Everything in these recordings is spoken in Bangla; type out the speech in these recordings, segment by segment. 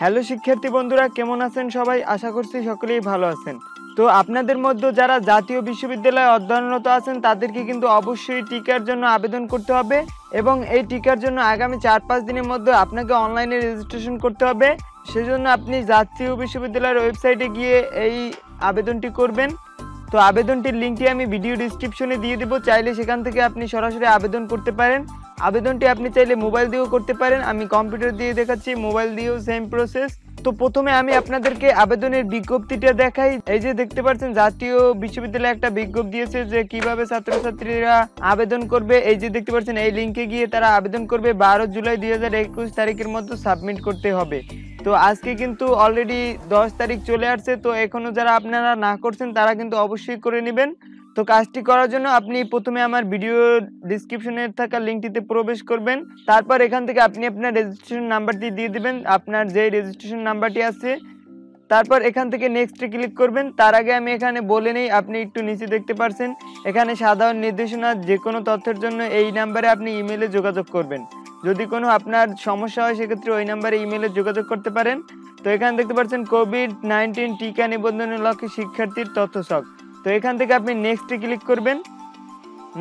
হ্যালো শিক্ষার্থী বন্ধুরা, কেমন আছেন সবাই? আশা করছি সকলেই ভালো আছেন। তো আপনাদের মধ্যে যারা জাতীয় বিশ্ববিদ্যালয়ে অধ্যয়নরত আছেন তাদেরকে কিন্তু অবশ্যই টিকার জন্য আবেদন করতে হবে এবং এই টিকার জন্য আগামী 4-5 দিনের মধ্যে আপনাকে অনলাইনে রেজিস্ট্রেশন করতে হবে। সেজন্য আপনি জাতীয় বিশ্ববিদ্যালয়ের ওয়েবসাইটে গিয়ে এই আবেদনটি করবেন। তো আবেদনটির লিঙ্কটি আমি ভিডিও ডেসক্রিপশনে দিয়ে দেব, চাইলে সেখান থেকে আপনি সরাসরি আবেদন করতে পারেন। আবেদনটি আপনি চাইলে মোবাইল দিয়েও করতে পারেন, আমি কম্পিউটার দিয়ে দেখাচ্ছি, মোবাইল দিয়েও সেম প্রসেস। তো প্রথমে আমি আপনাদেরকে আবেদনের বিজ্ঞপ্তিটা দেখাই। এই যে দেখতে পাচ্ছেন জাতীয় বিশ্ববিদ্যালয়ে একটা বিজ্ঞপ্তি দিয়েছে যে কিভাবে ছাত্রছাত্রীরা আবেদন করবে। এই যে দেখতে পাচ্ছেন এই লিঙ্কে গিয়ে তারা আবেদন করবে 12 জুলাই 2021 তারিখের মধ্যে সাবমিট করতে হবে। তো আজকে কিন্তু অলরেডি 10 তারিখ চলে আসছে, তো এখনো যারা আপনারা না করছেন তারা কিন্তু অবশ্যই করে নেবেন। তো কাজটি করার জন্য আপনি প্রথমে আমার ভিডিও ডেসক্রিপশনে থাকা লিঙ্কটিতে প্রবেশ করবেন। তারপর এখান থেকে আপনি আপনার রেজিস্ট্রেশন নাম্বারটি দিয়ে দিবেন, আপনার যে রেজিস্ট্রেশন নাম্বারটি আছে। তারপর এখান থেকে নেক্সটে ক্লিক করবেন। তার আগে আমি এখানে বলে নেই, আপনি একটু নিচে দেখতে পাচ্ছেন এখানে সাধারণ নির্দেশনা, যে কোনো তথ্যের জন্য এই নাম্বারে আপনি ইমেলে যোগাযোগ করবেন। যদি কোনো আপনার সমস্যা হয় সেক্ষেত্রে ওই নাম্বারে ইমেলে যোগাযোগ করতে পারেন। তো এখানে দেখতে পাচ্ছেন কোভিড-19 টিকা নিবন্ধনের লক্ষ্যে শিক্ষার্থীর তথ্যসক। তো এখান থেকে আপনি নেক্সটে ক্লিক করবেন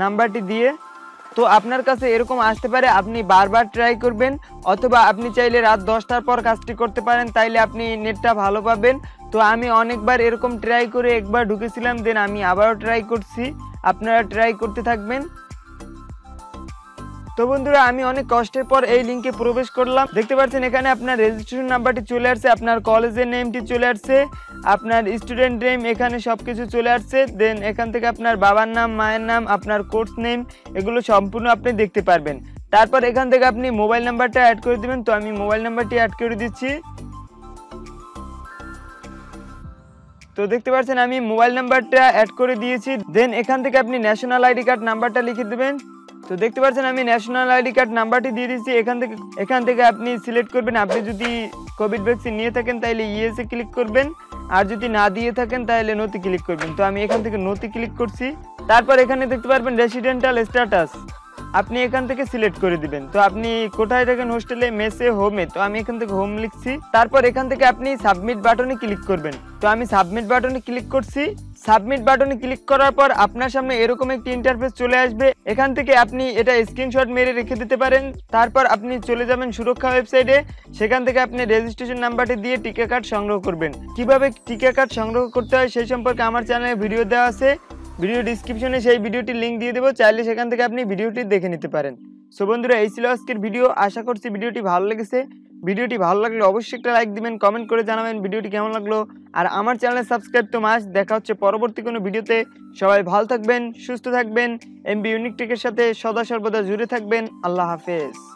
নাম্বারটি দিয়ে। তো আপনার কাছে এরকম আসতে পারে, আপনি বারবার ট্রাই করবেন, অথবা আপনি চাইলে রাত 10টার পর কাজটি করতে পারেন, তাইলে আপনি নেটটা ভালো পাবেন। তো আমি অনেকবার এরকম ট্রাই করে একবার ঢুকেছিলাম, দেন আমি আবারও ট্রাই করছি, আপনারা ট্রাই করতে থাকবেন। তো বন্ধুরা, আমি অনেক কষ্টের পর এই লিঙ্কে প্রবেশ করলাম। দেখতে পাচ্ছেন এখানে আপনার রেজিস্ট্রেশন নাম্বারটি চলে আসছে, আপনার কলেজের নেমটি চলে আসছে, আপনার স্টুডেন্ট নেম, এখানে সব কিছু চলে আসছে। দেন এখান থেকে আপনার বাবার নাম, মায়ের নাম, আপনার কোর্স নেম, এগুলো সম্পূর্ণ আপনি দেখতে পারবেন। তারপর এখান থেকে আপনি মোবাইল নাম্বারটা অ্যাড করে দিবেন। তো আমি মোবাইল নাম্বারটি অ্যাড করে দিচ্ছি। তো দেখতে পাচ্ছেন আমি মোবাইল নাম্বারটা অ্যাড করে দিয়েছি। দেন এখান থেকে আপনি ন্যাশনাল আইডি কার্ড নাম্বারটা লিখে দেবেন। তো দেখতে পাচ্ছেন আমি ন্যাশনাল আইডি কার্ড নাম্বারটি দিয়ে দিচ্ছি। এখান থেকে আপনি সিলেক্ট করবেন, আপনি যদি কোভিড ভ্যাকসিন নিয়ে থাকেন তাহলে ইয়েসে ক্লিক করবেন, আর যদি না দিয়ে থাকেন তাহলে নোতে ক্লিক করবেন। তো আমি এখান থেকে নোতে ক্লিক করছি। তারপর এখানে দেখতে পারবেন রেসিডেন্টাল স্ট্যাটাস, আপনি এখান থেকে সিলেক্ট করে দিবেন। তো আপনি কোথায় থাকেন, হোস্টেলে, মেসে, হোমে, তো আমি এখান থেকে হোম লিখছি। তারপর এখান থেকে আপনি সাবমিট বাটনে ক্লিক করবেন। তো আমি সাবমিট বাটনে ক্লিক করছি। সাবমিট বাটনে ক্লিক করার পর আপনার সামনে এরকম একটি ইন্টারফেস চলে আসবে। এখান থেকে আপনি এটা স্ক্রিনশট মেরে রেখে দিতে পারেন। তারপর আপনি চলে যাবেন সুরক্ষা ওয়েবসাইটে, সেখান থেকে আপনি রেজিস্ট্রেশন নাম্বারটি দিয়ে টিকা কার্ড সংগ্রহ করবেন। কিভাবে টিকা কার্ড সংগ্রহ করতে হয় সেই সম্পর্কে আমার চ্যানেলে ভিডিও দেওয়া আছে, ভিডিও ডিসক্রিপশনে সেই ভিডিওটির লিঙ্ক দিয়ে দেবো, চাইলে সেখান থেকে আপনি ভিডিওটি দেখে নিতে পারেন। সো বন্ধুরা, এই ছিল আজকের ভিডিও। আশা করছি ভিডিওটি ভালো লেগেছে। ভিডিওটি ভালো লাগলে অবশ্যই একটা লাইক দিবেন, কমেন্ট করে জানাবেন ভিডিওটি কেমন লাগলো। আর আমার চ্যানেলে সাবস্ক্রাইব তো মাস্ট। দেখা হচ্ছে পরবর্তী কোনো ভিডিওতে। সবাই ভালো থাকবেন, সুস্থ থাকবেন, এমবি ইউনিক টেকের সাথে সদা সর্বদা জুড়ে থাকবেন। আল্লাহ হাফেজ।